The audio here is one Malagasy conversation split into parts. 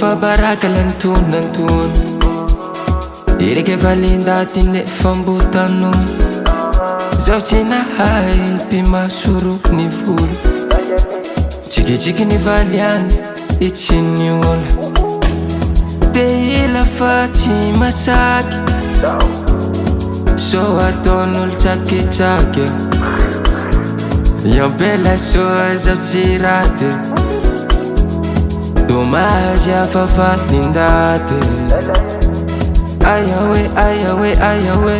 fa baraka lantonantony ireke valindaty nefa mbotanony zaho tsy nahay mpimasoro ny volo tsikitsiky ny valiany itsy ny ola de ila fa tsy masaky so ataon'olo tsakitsaky iampela soa zaho tsy raty dommage afafatindate ayawe ayawe ayawe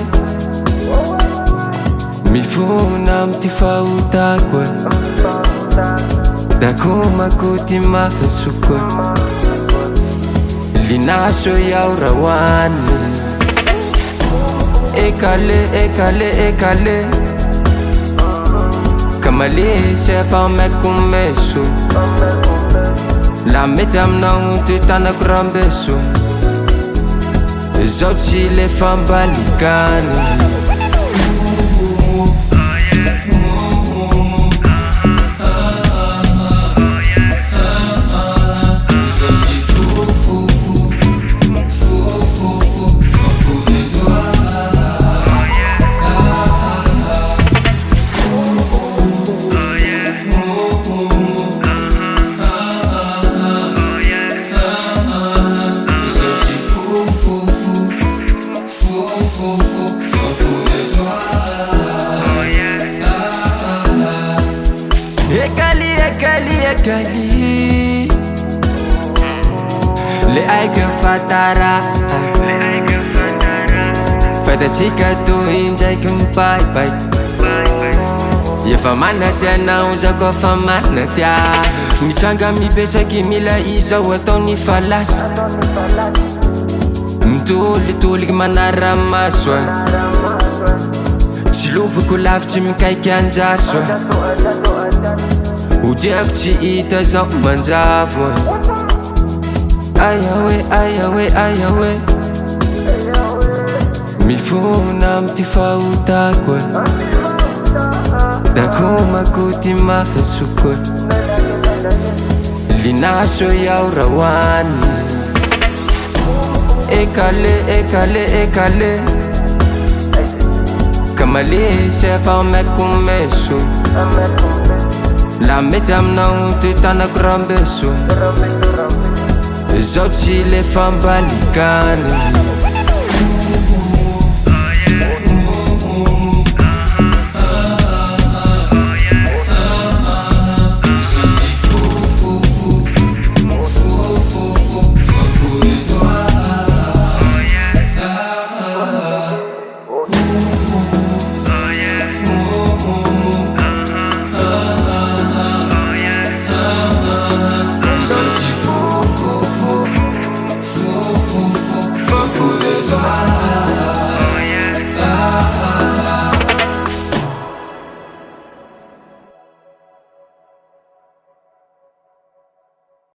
mifona amty fahotako dakomako ty mahasoko linaso iaho rahoany ekale ekale ekale kamalesy efa maiko meso la mety aminao ty tanako rambeso zaho tsy le fambalikany ekali ekali ekali le aiko fatara fatatsika toy indraiky mipaipay efa manaty anao za koa fa manaty ah mitranga mipetraky mila izao ataony falasy mitolitoliky manaramaso tsy lovako lavitsy mikaiky andraso odiako tsy hita zao manjavo ayawe ayawe ayawe mifona amty fahotako dakomako ty mahasoko linaso iaho rahoany ekale ekale ekale kamalesy efa maiko meso la mety aminao ty tanako rambeso zaho tsy le fambalikany Fou, fou, fou.